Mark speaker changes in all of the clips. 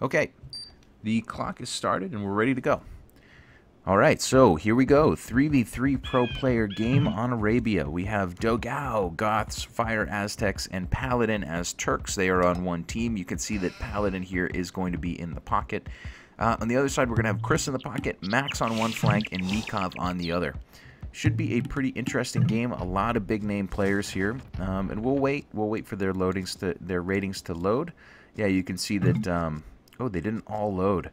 Speaker 1: Okay, the clock is started and we're ready to go. Alright, so here we go. 3v3 pro player game on Arabia. We have Dogao, Goths, Fire Aztecs, and Paladin as Turks. They are on one team. You can see that Paladin here is going to be in the pocket. On the other side, we're going to have Chris in the pocket, Max on one flank, and Nicov on the other. Should be a pretty interesting game. A lot of big name players here, and we'll wait. We'll wait for their ratings to load. Yeah, you can see that. Oh, they didn't all load.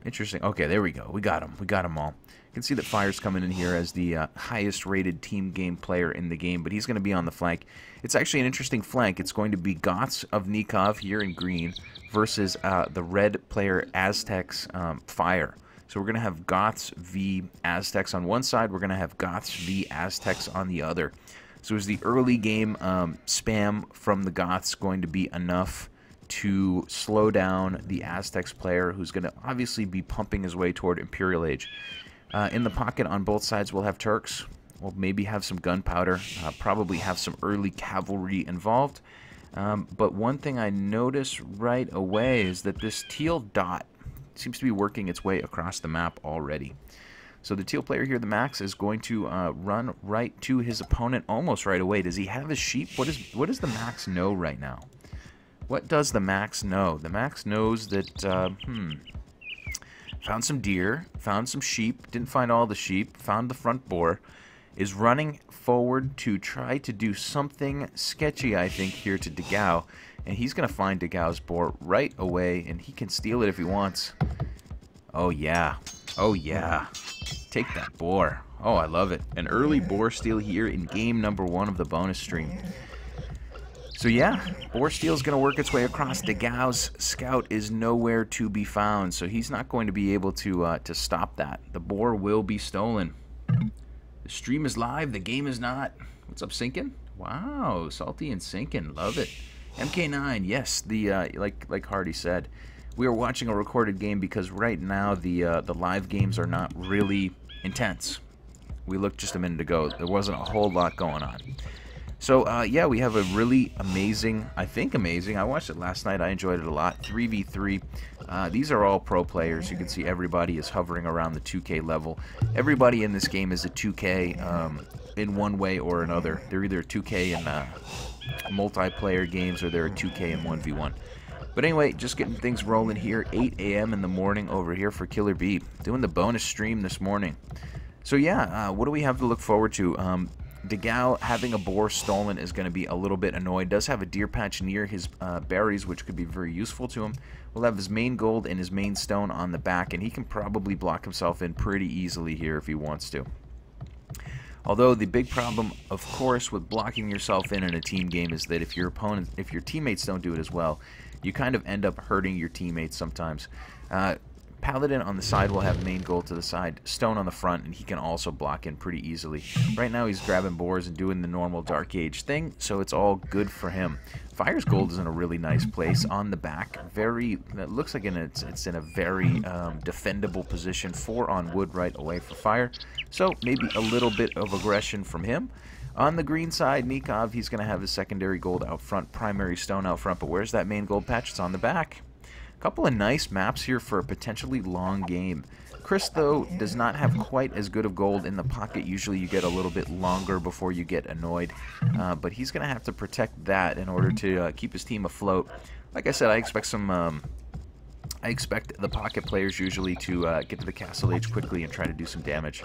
Speaker 1: Interesting. Okay, there we go. We got them. We got them all. You can see that Fire's coming in here as the highest rated team game player in the game, but he's going to be on the flank. It's actually an interesting flank. It's going to be Goths of Nicov here in green versus the red player Aztecs Fire. So we're going to have Goths v Aztecs on one side. We're going to have Goths v Aztecs on the other. So is the early game spam from the Goths going to be enough to slow down the Aztecs player, who's going to obviously be pumping his way toward Imperial Age? In the pocket on both sides, we'll have Turks. We'll maybe have some gunpowder, probably have some early cavalry involved. But one thing I notice right away is that this teal dot seems to be working its way across the map already. So the teal player here, TheMax, is going to run right to his opponent almost right away. Does he have his sheep? What does TheMax know right now? What does TheMax know? TheMax knows that, found some deer, found some sheep, didn't find all the sheep, found the front boar, is running forward to try to do something sketchy, I think, here to dogao. And he's going to find dogao's boar right away, and he can steal it if he wants. Oh, yeah. Oh, yeah. Take that boar. Oh, I love it. An early boar steal here in game number 1 of the bonus stream. So yeah, boar steal is going to work its way across. Dogao's scout is nowhere to be found, so he's not going to be able to stop that. The boar will be stolen. The stream is live, the game is not. What's up, Sinkin? Wow, salty and sinkin', love it. MK9, yes, the like Hardy said, we are watching a recorded game because right now the live games are not really intense. We looked just a minute ago, there wasn't a whole lot going on. So, yeah, we have a really amazing, I watched it last night, I enjoyed it a lot, 3v3. These are all pro players. You can see everybody is hovering around the 2K level. Everybody in this game is a 2K in one way or another. They're either 2K in multiplayer games or they're a 2K in 1v1. But anyway, just getting things rolling here, 8 a.m. in the morning over here for Killer B. Doing the bonus stream this morning. So, yeah, what do we have to look forward to? Dogao having a boar stolen is going to be a little bit annoyed. Does have a deer patch near his berries, which could be very useful to him. We'll have his main gold and his main stone on the back, and he can probably block himself in pretty easily here if he wants to. Although the big problem, of course, with blocking yourself in a team game is that if your teammates don't do it as well, you kind of end up hurting your teammates sometimes. Paladin on the side will have main gold to the side, stone on the front, and he can also block in pretty easily. Right now he's grabbing boars and doing the normal Dark Age thing, so it's all good for him. Fire's gold is in a really nice place on the back. It looks like it's in a very defendable position. 4 on wood right away for Fire, so maybe a little bit of aggression from him. On the green side, Nicov, he's going to have his secondary gold out front, primary stone out front, but where's that main gold patch? It's on the back. Couple of nice maps here for a potentially long game. Chris, though, does not have quite as good of gold in the pocket. Usually you get a little bit longer before you get annoyed. But he's going to have to protect that in order to keep his team afloat. Like I said, I expect the pocket players usually to get to the castle age quickly and try to do some damage.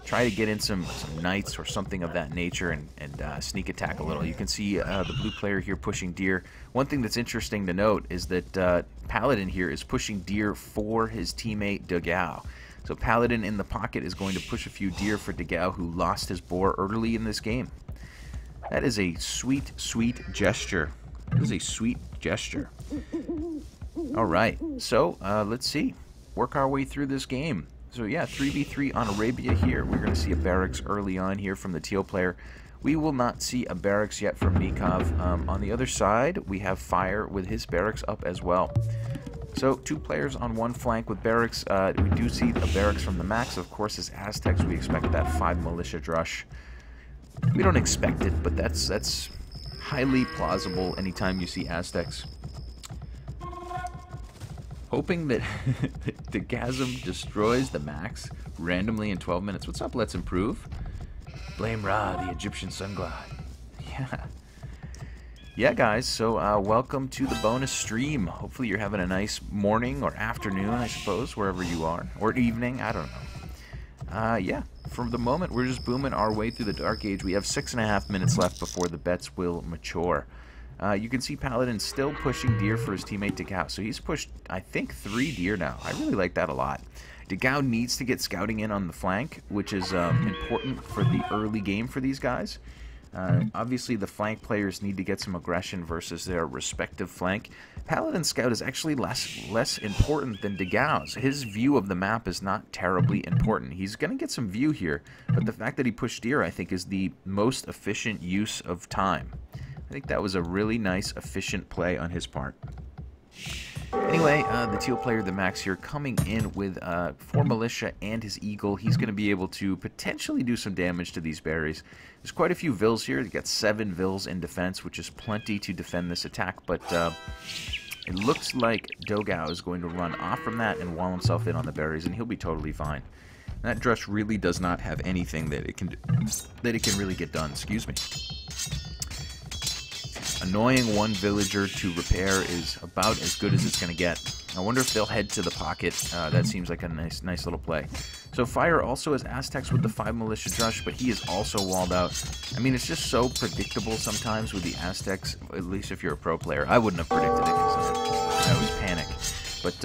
Speaker 1: Try to get in some knights or something of that nature and sneak attack a little. You can see the blue player here pushing deer. One thing that's interesting to note is that Paladin here is pushing deer for his teammate Dogao. So Paladin in the pocket is going to push a few deer for Dogao, who lost his boar early in this game. That is a sweet, sweet gesture. That is a sweet gesture. Alright, so let's see. Work our way through this game. So yeah, 3v3 on Arabia here. We're going to see a barracks early on here from the teal player. We will not see a barracks yet from Nicov. On the other side, we have Fire with his barracks up as well. So 2 players on one flank with barracks. We do see a barracks from TheMax. Of course, as Aztecs, we expect that 5 militia drush. We don't expect it, but that's highly plausible anytime you see Aztecs. Hoping that the Gasm destroys the Max randomly in 12 minutes. What's up, Let's Improve? Blame Ra, the Egyptian sun god. Yeah. Yeah, guys, so welcome to the bonus stream. Hopefully you're having a nice morning or afternoon, I suppose, wherever you are. Or evening, I don't know. Yeah, from the moment we're just booming our way through the Dark Age. We have 6.5 minutes left before the bets will mature. You can see Paladin still pushing deer for his teammate dogao. So he's pushed, I think, 3 deer now. I really like that a lot. Dogao needs to get scouting in on the flank, which is important for the early game for these guys. Obviously, the flank players need to get some aggression versus their respective flank. Paladin scout is actually less important than dogao's. His view of the map is not terribly important. He's going to get some view here, but the fact that he pushed deer, I think, is the most efficient use of time. I think that was a really nice, efficient play on his part. Anyway, the teal player, TheMax here, coming in with 4 militia and his eagle. He's going to be able to potentially do some damage to these berries. There's quite a few vills here. They've got 7 vills in defense, which is plenty to defend this attack. But it looks like dogao is going to run off from that and wall himself in on the berries, and he'll be totally fine. That drush really does not have anything that it can really get done. Excuse me. Annoying one villager to repair is about as good as it's going to get. I wonder if they'll head to the pocket. That seems like a nice little play. So Fire also has Aztecs with the 5 militia drush, but he is also walled out. I mean, it's just so predictable sometimes with the Aztecs, at least if you're a pro player. I wouldn't have predicted it because I was panic. But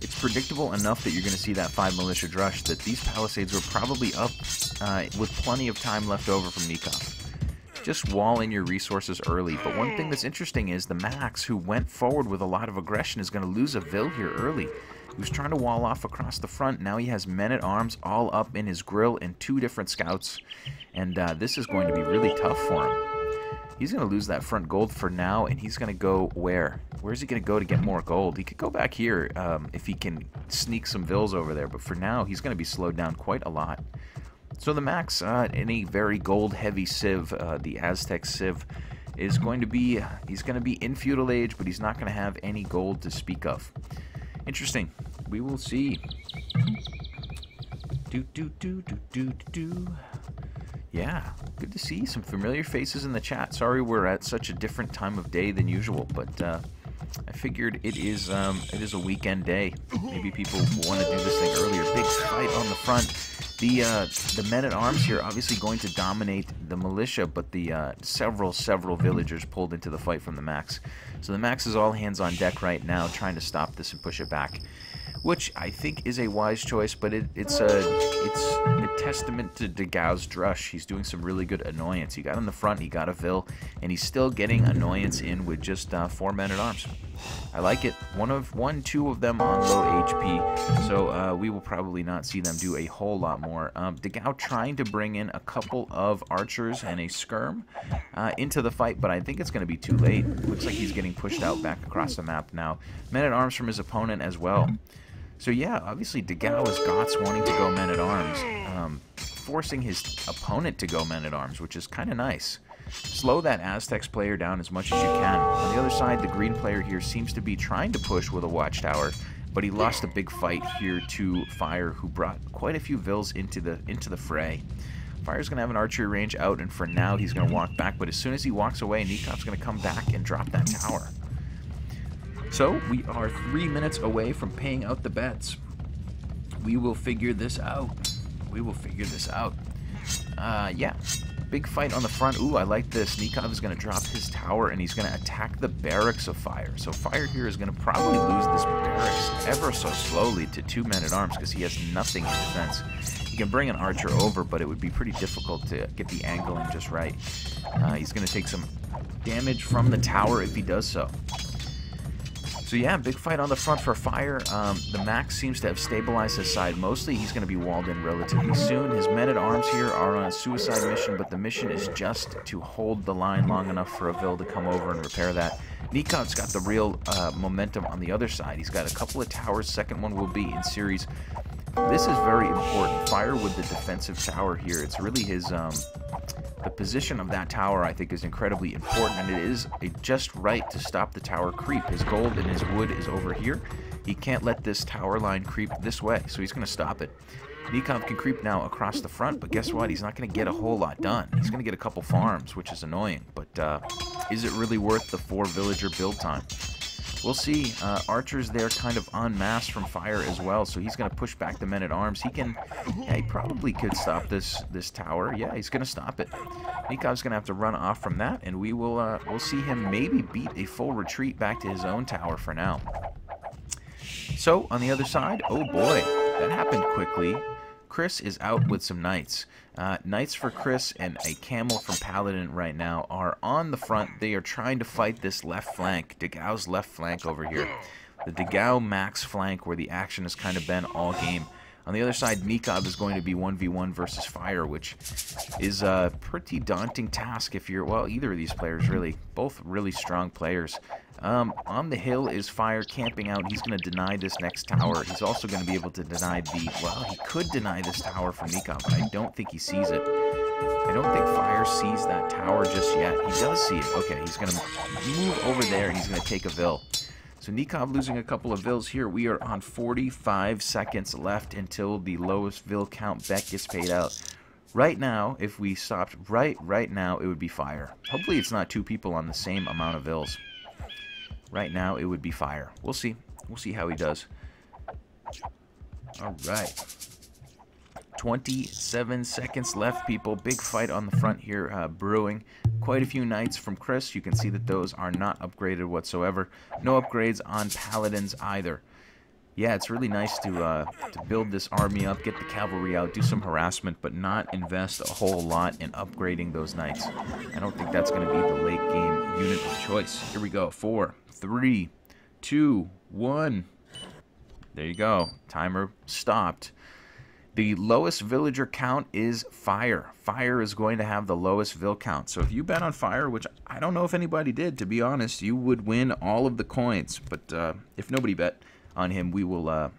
Speaker 1: it's predictable enough that you're going to see that 5 militia drush, that these palisades were probably up with plenty of time left over from Nicov. Just wall in your resources early. But one thing that's interesting is the Max, who went forward with a lot of aggression, is going to lose a vill here early. He was trying to wall off across the front. Now he has men-at-arms all up in his grill and 2 different scouts. And this is going to be really tough for him. He's going to lose that front gold for now, and he's going to go where? Where's he going to go to get more gold? He could go back here if he can sneak some vills over there. But for now, he's going to be slowed down quite a lot. So the Max, in a very gold-heavy civ, the Aztec civ, is going to be, he's going to be in feudal age, but he's not going to have any gold to speak of. Interesting. We will see. Yeah, good to see some familiar faces in the chat. Sorry we're at such a different time of day than usual, but I figured it is a weekend day. Maybe people want to do this thing earlier. Big fight on the front. The men-at-arms here obviously going to dominate the militia, but the several villagers pulled into the fight from the Max. So the Max is all hands on deck right now, trying to stop this and push it back, which I think is a wise choice. But it's a testament to dogao's drush. He's doing some really good annoyance. He got in the front, he got a vill, and he's still getting annoyance in with just 4 men-at-arms. I like it. 2 of them on low HP, so we will probably not see them do a whole lot more. Dogao trying to bring in a couple of archers and a skirm into the fight, but I think it's going to be too late. Looks like he's getting pushed out back across the map now. Men-at-arms from his opponent as well. So yeah, obviously Dogao is Goths wanting to go men-at-arms, forcing his opponent to go men-at-arms, which is kind of nice. Slow that Aztecs player down as much as you can. On the other side, the green player here seems to be trying to push with a watchtower, but he lost a big fight here to Fire, who brought quite a few vills into the fray. Fire's going to have an archery range out, and for now he's going to walk back, but as soon as he walks away, Nikov's going to come back and drop that tower. So, we are 3 minutes away from paying out the bets. We will figure this out. Yeah. Big fight on the front. Ooh, I like this. Nicov is going to drop his tower, and he's going to attack the barracks of Fire. So Fire here is going to probably lose this barracks ever so slowly to 2 men-at-arms because he has nothing in defense. He can bring an archer over, but it would be pretty difficult to get the angling just right. He's going to take some damage from the tower if he does so. So yeah, big fight on the front for Fire. The Max seems to have stabilized his side mostly. He's going to be walled in relatively soon. His men-at-arms here are on a suicide mission, but the mission is just to hold the line long enough for a vill to come over and repair that. Nikov's got the real momentum on the other side. He's got a couple of towers. Second one will be in series. This is very important. Fire with the defensive tower here. It's really his... the position of that tower, I think, is incredibly important, and it is just right to stop the tower creep. His gold and his wood is over here. He can't let this tower line creep this way, so he's going to stop it. Nicov can creep now across the front, but guess what? He's not going to get a whole lot done. He's going to get a couple farms, which is annoying. But is it really worth the 4-villager build time? We'll see. Archer's there kind of en masse from fire as well, so he's going to push back the men-at-arms. He can... Yeah, he probably could stop this tower. Yeah, he's going to stop it. Nikov's going to have to run off from that, and we will we'll see him maybe beat a full retreat back to his own tower for now. So, on the other side, oh boy, that happened quickly. Chris is out with some knights. Knights for Chris and a camel from Paladin right now are on the front. They are trying to fight this left flank, Dogao's left flank over here. The Dogao max flank where the action has kind of been all game. On the other side, Nicov is going to be 1v1 versus fire, which is a pretty daunting task if you're, well, either of these players really. Both really strong players. On the hill is fire camping out. He's going to deny this next tower. He's also going to be able to deny the, well, he could deny this tower from Nicov, but I don't think he sees it. I don't think fire sees that tower just yet. He does see it. Okay, he's going to move over there and he's going to take a vill. So Nicov losing a couple of vills here. We are on 45 seconds left until the lowest vill count bet gets paid out. Right now, if we stopped right now, it would be fire. Hopefully it's not two people on the same amount of vills. Right now, it would be fire. We'll see. We'll see how he does. All right. 27 seconds left, people. Big fight on the front here brewing. Quite a few knights from Chris. You can see that those are not upgraded whatsoever. No upgrades on Paladins either. Yeah, it's really nice to build this army up, get the cavalry out, do some harassment, but not invest a whole lot in upgrading those knights. I don't think that's going to be the late game unit of choice. Here we go. 4, 3, 2, 1. There you go. Timer stopped. The lowest villager count is fire. Fire is going to have the lowest vill count. So if you bet on fire, which I don't know if anybody did, to be honest, you would win all of the coins. But if nobody bet on him, we will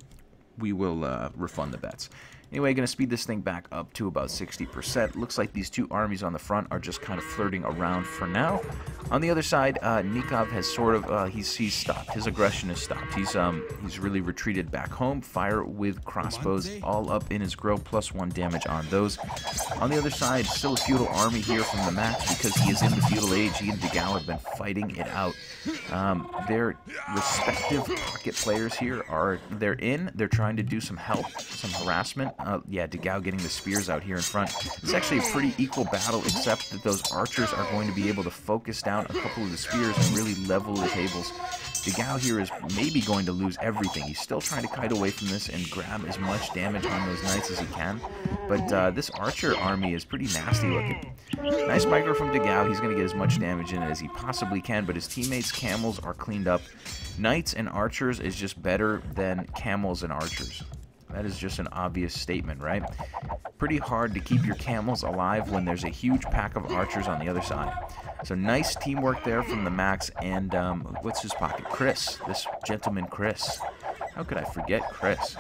Speaker 1: refund the bets. Anyway, going to speed this thing back up to about 60%. Looks like these two armies on the front are just kind of flirting around for now. On the other side, Nicov has sort of, he's stopped. His aggression is stopped. He's really retreated back home. Fire with crossbows all up in his grill, +1 damage on those. On the other side, still a feudal army here from TheMax because he is in the feudal age. He and Dogao have been fighting it out. Their respective pocket players here are, they're trying to do some help, some harassment. Yeah, Dogao getting the spears out here in front. It's actually a pretty equal battle, except that those archers are going to be able to focus down a couple of the spears and really level the tables. Dogao here is maybe going to lose everything. He's still trying to kite away from this and grab as much damage on those knights as he can. But this archer army is pretty nasty looking. Nice micro from Dogao. He's going to get as much damage in it as he possibly can, but his teammates' camels are cleaned up. Knights and archers is just better than camels and archers. That is just an obvious statement, right? Pretty hard to keep your camels alive when there's a huge pack of archers on the other side. So nice teamwork there from TheMax and, what's his pocket? Chris. This gentleman, Chris. How could I forget Chris?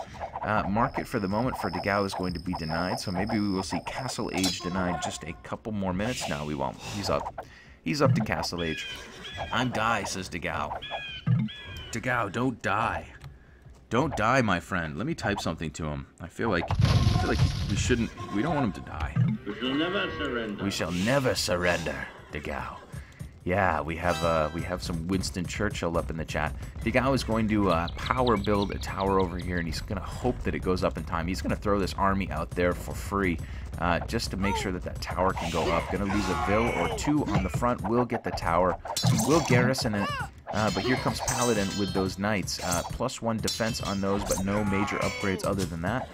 Speaker 1: Market for the moment for Dogao is going to be denied, so maybe we will see Castle Age denied just a couple more minutes. No, we won't. He's up. He's up to Castle Age. I'm die, says Dogao. Dogao, don't die. Don't die, my friend. Let me type something to him. I feel like we don't want him to die.
Speaker 2: We shall never surrender.
Speaker 1: We shall never surrender, Dogao. Yeah, we have some Winston Churchill up in the chat. Dogao is going to power build a tower over here, and he's going to hope that it goes up in time. He's going to throw this army out there for free, just to make sure that that tower can go up. Going to lose a vill or two on the front. We'll get the tower. We'll garrison it. But here comes Paladin with those knights. +1 defense on those, but no major upgrades other than that.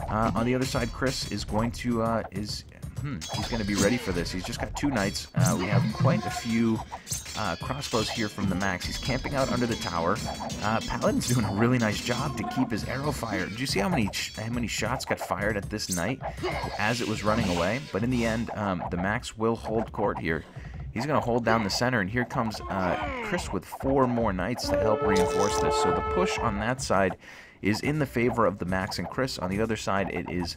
Speaker 1: On the other side, Chris is going to he's going to be ready for this. He's just got 2 knights. We have quite a few crossbows here from TheMax. He's camping out under the tower. Paladin's doing a really nice job to keep his arrow fire. Did you see how many shots got fired at this knight as it was running away? But in the end, TheMax will hold court here. He's going to hold down the center, and here comes Chris with 4 more knights to help reinforce this. So the push on that side is in the favor of TheMax and Chris. On the other side, it is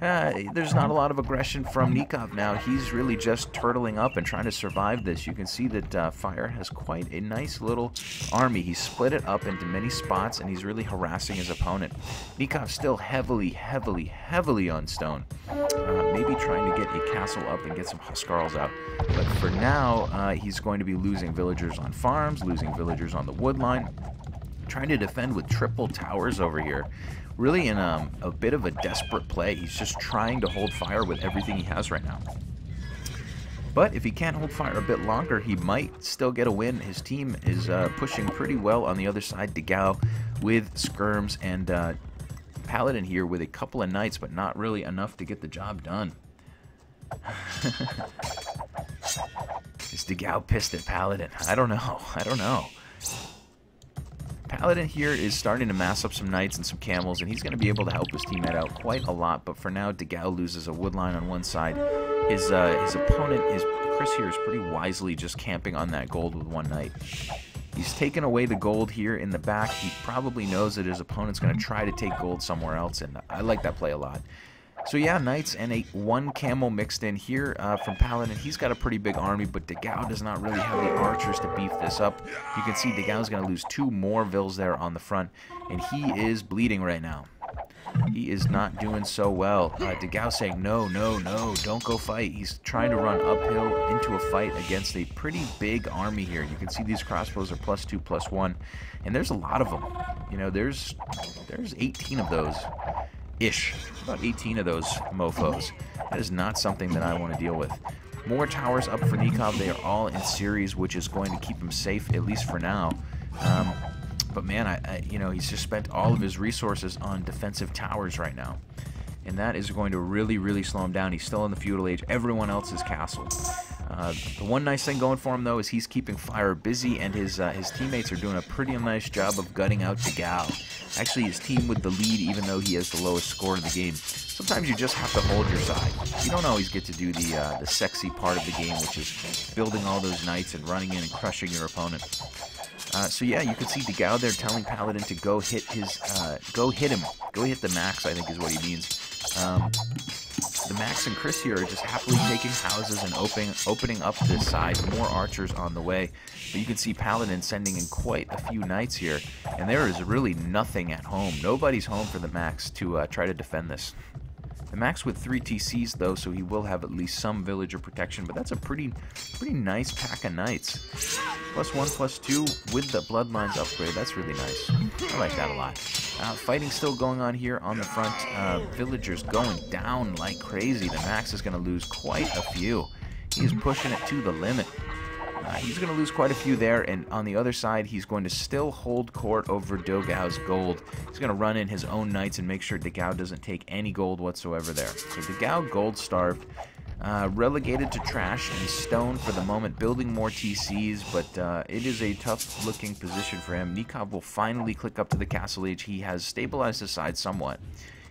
Speaker 1: There's not a lot of aggression from Nicov now. He's really just turtling up and trying to survive this. You can see that Fire has quite a nice little army. He's split it up into many spots, and he's really harassing his opponent. Nicov still heavily on stone. Maybe trying to get a castle up and get some Huskarls out. But for now, he's going to be losing villagers on farms, losing villagers on the wood line, trying to defend with triple towers over here. Really in a bit of a desperate play. He's just trying to hold fire with everything he has right now. But if he can't hold fire a bit longer, he might still get a win. His team is pushing pretty well on the other side. dogao with skirms and Paladin here with a couple of knights, but not really enough to get the job done. Is dogao pissed at Paladin? I don't know. Paladin here is starting to mass up some knights and some camels, and he's going to be able to help his teammate out quite a lot. But for now, dogao loses a wood line on one side. His opponent, Chris here, is pretty wisely just camping on that gold with one knight. He's taken away the gold here in the back. He probably knows that his opponent's going to try to take gold somewhere else, and I like that play a lot. So yeah, knights and one camel mixed in here from Paladin. He's got a pretty big army, but dogao does not really have the archers to beef this up. You can see dogao's going to lose 2 more vills there on the front, and he is bleeding right now. He is not doing so well. dogao saying, no, don't go fight. He's trying to run uphill into a fight against a pretty big army here. You can see these crossbows are +2/+1, and there's a lot of them. You know, there's 18 of those. About 18 of those mofos. That is not something that I want to deal with. More towers up for Nicov. They are all in series, which is going to keep him safe, at least for now. But man, you know, he's just spent all of his resources on defensive towers right now. And that is going to really slow him down. He's still in the feudal age. Everyone else is castled. The one nice thing going for him, though, is he's keeping Fire busy, and his teammates are doing a pretty nice job of gutting out dogao. Actually, his team with the lead, even though he has the lowest score in the game. Sometimes you just have to hold your side. You don't always get to do the sexy part of the game, which is building all those knights and running in and crushing your opponent. So yeah, you can see dogao there telling Paladin to go hit his, go hit TheMax, I think is what he means. TheMax and Chris here are just happily taking houses and opening up this side. More archers on the way. But you can see Paladin sending in quite a few knights here. And there is really nothing at home. Nobody's home for TheMax to try to defend this. TheMax with 3 TCs though, so he will have at least some villager protection. But that's a pretty nice pack of knights. +1/+2 with the bloodlines upgrade. That's really nice. I like that a lot. Fighting still going on here on the front. Villagers going down like crazy. TheMax is going to lose quite a few. He is pushing it to the limit. He's going to lose quite a few there, and on the other side, he's going to still hold court over dogao's gold. He's going to run in his own knights and make sure dogao doesn't take any gold whatsoever there. So dogao gold-starved, relegated to trash and stone for the moment, building more TCs, but it is a tough-looking position for him. Nicov will finally click up to the castle age. He has stabilized his side somewhat.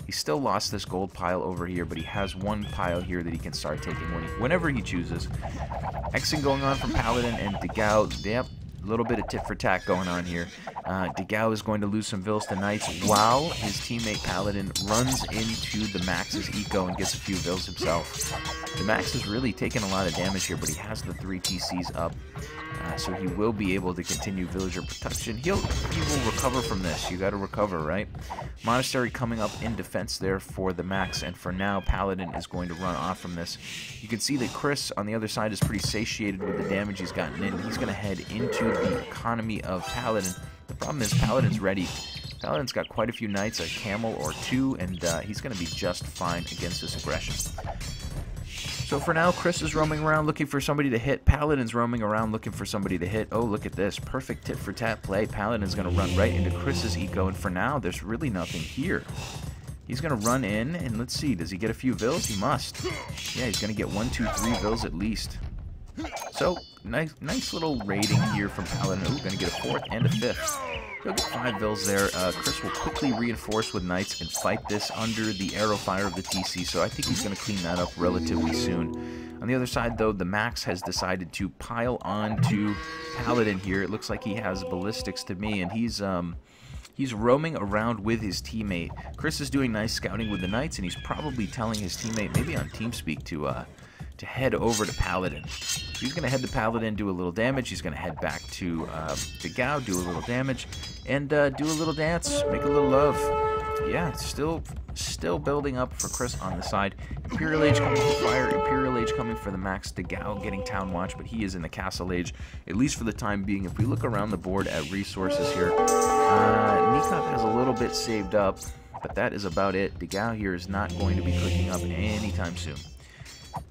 Speaker 1: He still lost this gold pile over here, but he has one pile here that he can start taking whenever he chooses. Xing going on from Paladin and dogao. Yep, a little bit of tit for tat going on here. dogao is going to lose some vills to knights while his teammate Paladin runs into TheMax's eco and gets a few vills himself. TheMax is really taking a lot of damage here, but he has the 3 TCs up. So he will be able to continue villager protection. He will recover from this. You got to recover, right? Monastery coming up in defense there for TheMax, and for now, Paladin is going to run off from this. You can see that Chris on the other side is pretty satiated with the damage he's gotten in. He's going to head into the economy of Paladin. The problem is Paladin's ready. Paladin's got quite a few knights, a camel or 2, and he's going to be just fine against this aggression. So for now, Chris is roaming around looking for somebody to hit. Paladin's roaming around looking for somebody to hit. Oh, look at this. Perfect tit-for-tat play. Paladin's going to run right into Chris's eco, and for now, there's really nothing here. He's going to run in, and let's see. Does he get a few vills? He must. Yeah, he's going to get 1, 2, 3 vills at least. So, nice little raiding here from Paladin. Ooh, going to get a 4th and a 5th. He'll get 5 vills there. Chris will quickly reinforce with knights and fight this under the arrow fire of the TC, so I think he's going to clean that up relatively soon. On the other side, though, TheMax has decided to pile on to Paladin here. It looks like he has ballistics to me, and he's He's roaming around with his teammate. Chris is doing nice scouting with the Knights, and he's probably telling his teammate, maybe on TeamSpeak, to head over to Paladin. He's going to head to Paladin, do a little damage. He's going to head back to dogao, do a little damage, and do a little dance, make a little love. Yeah, still building up for Chris on the side. Imperial Age coming for Fire, Imperial Age coming for TheMax, dogao getting Town Watch, but he is in the Castle Age, at least for the time being. If we look around the board at resources here, Nicov has a little bit saved up, but that is about it. dogao here is not going to be cooking up anytime soon.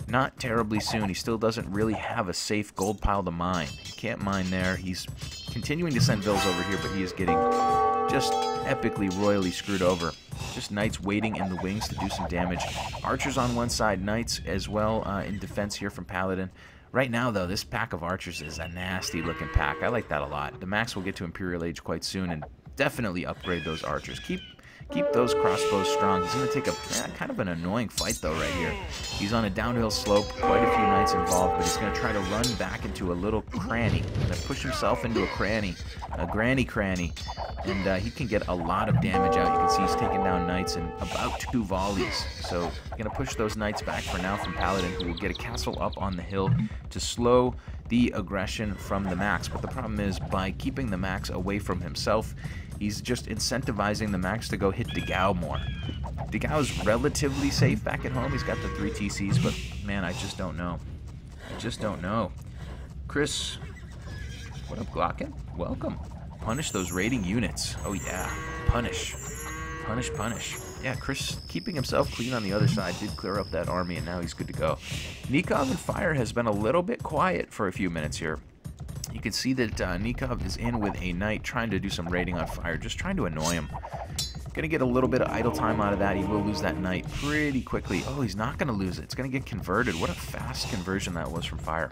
Speaker 1: Not terribly soon. He still doesn't really have a safe gold pile to mine. He can't mine there. He's continuing to send vills over here, but he is getting just epically, royally screwed over. Just Knights waiting in the wings to do some damage. Archers on one side, Knights as well in defense here from Paladin. Right now, though, this pack of archers is a nasty-looking pack. I like that a lot. TheMax will get to Imperial Age quite soon and definitely upgrade those archers. Keep those crossbows strong. He's going to take a kind of an annoying fight, though, right here. He's on a downhill slope, quite a few Knights involved, but he's going to try to run back into a little cranny. Going to push himself into a cranny, a granny cranny, and he can get a lot of damage out. You can see he's taking down Knights in about 2 volleys. So going to push those Knights back for now from Paladin, who will get a castle up on the hill to slow the aggression from TheMax. But the problem is, by keeping TheMax away from himself, he's just incentivizing TheMax to go hit dogao more. dogao is relatively safe back at home. He's got the 3 TCs, but man, I just don't know. I just don't know. Chris, what up, Glocken? Welcome. Punish those raiding units. Oh yeah, punish. Punish, punish. Yeah, Chris keeping himself clean on the other side did clear up that army, and now he's good to go. Nicov and Fire has been a little bit quiet for a few minutes here. You can see that Nicov is in with a Knight trying to do some raiding on Fire, just trying to annoy him. Going to get a little bit of idle time out of that. He will lose that Knight pretty quickly. Oh, he's not going to lose it. It's going to get converted. What a fast conversion that was from Fire.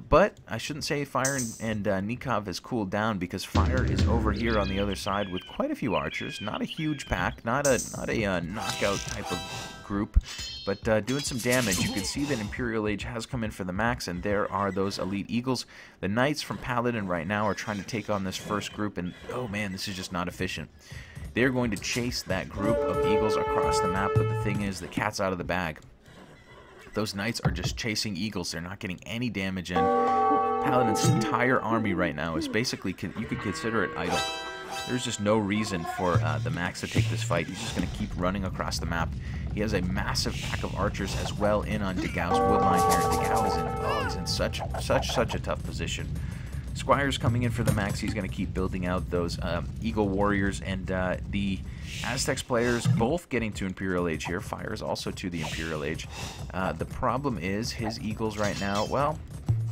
Speaker 1: But I shouldn't say Fire and Nicov has cooled down, because Fire is over here on the other side with quite a few archers. Not a huge pack, not a knockout type of group, but doing some damage. You can see that Imperial Age has come in for TheMax, and there are those Elite Eagles. The Knights from Paladin right now are trying to take on this first group, and oh man, this is just not efficient. They're going to chase that group of Eagles across the map, but the thing is, the cat's out of the bag. Those Knights are just chasing Eagles. They're not getting any damage in. Paladin's entire army right now is basically, you could consider it idle. There's just no reason for TheMax to take this fight. He's just going to keep running across the map. He has a massive pack of archers as well in on dogao's woodline here. dogao is he's in such a tough position. Squire's coming in for TheMax. He's going to keep building out those Eagle Warriors, and the Aztecs players both getting to Imperial Age here. Fire is also to the Imperial Age. The problem is his Eagles right now, well,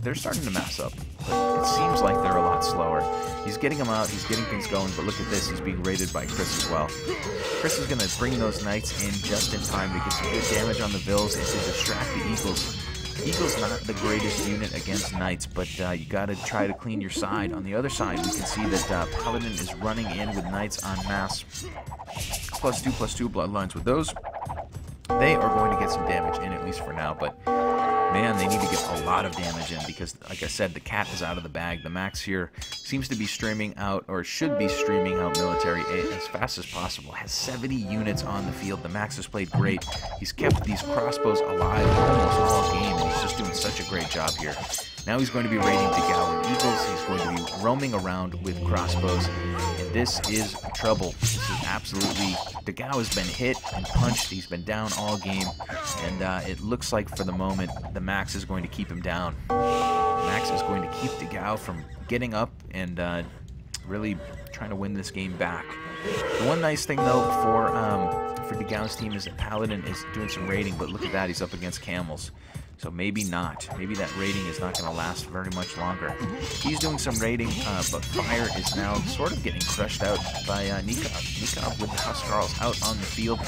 Speaker 1: they're starting to mess up. But it seems like they're a lot slower. He's getting them out, he's getting things going, but look at this, he's being raided by Chris as well. Chris is going to bring those Knights in just in time to get some good damage on the Vills and to distract the Eagles. Eagle's not the greatest unit against Knights, but you got to try to clean your side. On the other side, we can see that Paladin is running in with Knights en masse. +2/+2 bloodlines with those. They are going to get some damage in, at least for now, but man, they need to get a lot of damage in, because, like I said, the cat is out of the bag. TheMax here seems to be streaming out, or should be streaming out military as fast as possible. Has 70 units on the field. TheMax has played great. He's kept these crossbows alive almost all game, and he's just doing such a great job here. Now he's going to be raiding dogao with Eagles. He's going to be roaming around with crossbows, and this is trouble. This is absolutely... dogao has been hit and punched. He's been down all game, and it looks like for the moment TheMax is going to keep him down. Max is going to keep dogao from getting up and really trying to win this game back. The one nice thing, though, for dogao's team is that Paladin is doing some raiding, but look at that, he's up against camels. So maybe not. Maybe that raiding is not going to last very much longer. He's doing some raiding, but Fire is now sort of getting crushed out by Nicov. Nicov with the Huskarls out on the field.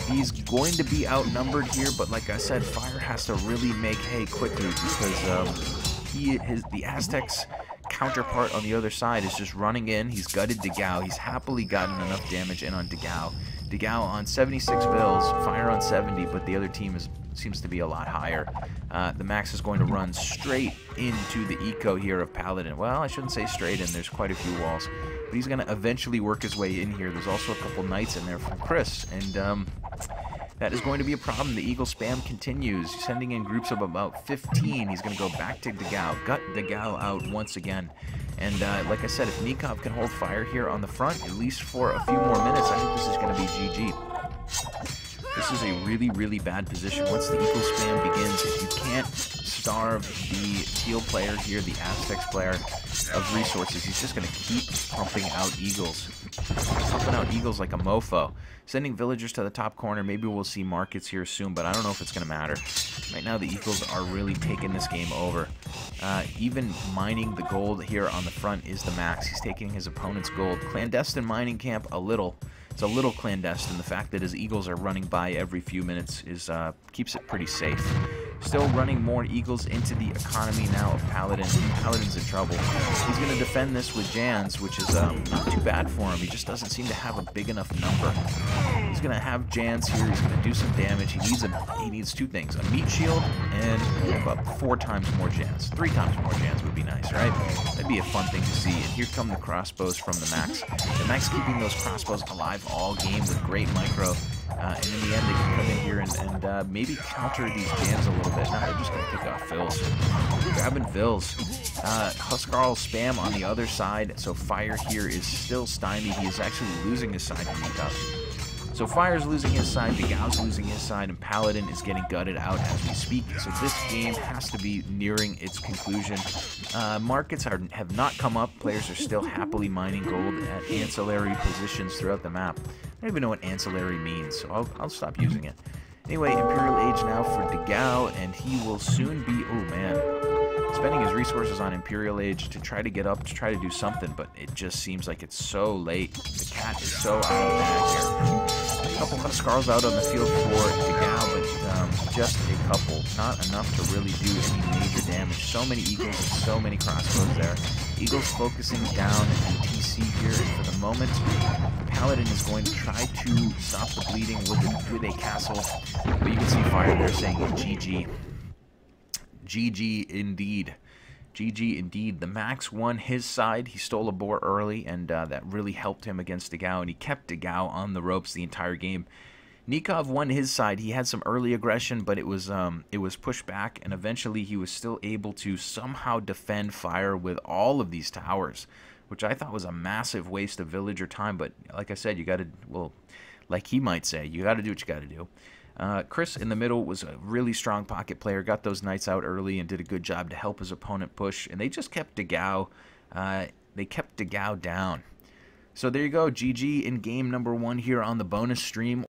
Speaker 1: He's going to be outnumbered here, but like I said, Fire has to really make hay quickly, because the Aztecs counterpart on the other side is just running in. He's gutted dogao. He's happily gotten enough damage in on dogao. dogao on 76 vills, Fire on 70, but the other team seems to be a lot higher. TheMax is going to run straight into the eco here of Paladin. Well, I shouldn't say straight in. There's quite a few walls. but he's going to eventually work his way in here. There's also a couple knights in there from Chris, and that is going to be a problem. The Eagle spam continues, sending in groups of about 15. He's going to go back to dogao, gut dogao out once again. And like I said, if Nicov can hold fire here on the front, at least for a few more minutes, I think this is going to be GG. This is a really, really bad position. Once the Eagle spam begins, if you can't starve the teal player here, the Aztecs player, of resources, he's just going to keep pumping out Eagles. Pumping out Eagles like a mofo. Sending villagers to the top corner. Maybe we'll see markets here soon, but I don't know if it's going to matter. Right now, the Eagles are really taking this game over. Even mining the gold here on the front is TheMax. He's taking his opponent's gold. Clandestine mining camp, a little. It's a little clandestine. The fact that his Eagles are running by every few minutes is keeps it pretty safe. Still running more Eagles into the economy now of Paladin. Paladin's in trouble. He's going to defend this with Jans, which is not too bad for him. He just doesn't seem to have a big enough number. He's going to have Jans here. He's going to do some damage. He needs two things: a meat shield and about 4 times more Jans. 3 times more Jans would be nice, right? That'd be a fun thing to see. And here come the crossbows from TheMax. TheMax keeping those crossbows alive all game with great micro. And in the end, they can come in here and maybe counter these Jans a little bit. Now they're just going to pick off Phils. Grabbing Phils. Huskarl spam on the other side, so Fire here is still stymied. He is actually losing his side to Nicov. So Fire's losing his side, Dogao's losing his side, and Paladin is getting gutted out as we speak. So this game has to be nearing its conclusion. Markets have not come up. Players are still happily mining gold at ancillary positions throughout the map. I don't even know what ancillary means, so I'll stop using it. Anyway, Imperial Age now for dogao, and he will soon be, oh man, spending his resources on Imperial Age to try to get up, to try to do something, but it just seems like it's so late. The cat is so out of bag here. A couple of Huskarls out on the field for dogao, but just a couple. Not enough to really do any major damage. So many Eagles and so many crossbows there. Eagles focusing down in TC here for the moment. Paladin is going to try to stop the bleeding with a castle, but you can see Fire there saying GG. GG indeed. GG indeed. TheMax won his side. He stole a boar early, and that really helped him against dogao, and he kept dogao on the ropes the entire game. Nicov won his side. He had some early aggression, but it was pushed back, and eventually he was still able to somehow defend Fire with all of these towers, which I thought was a massive waste of villager time. But like I said, you got to, well, like he might say, you got to do what you got to do. Chris in the middle was a really strong pocket player, got those knights out early and did a good job to help his opponent push, and they just kept dogao. They kept dogao down. So there you go, GG in game number 1 here on the bonus stream.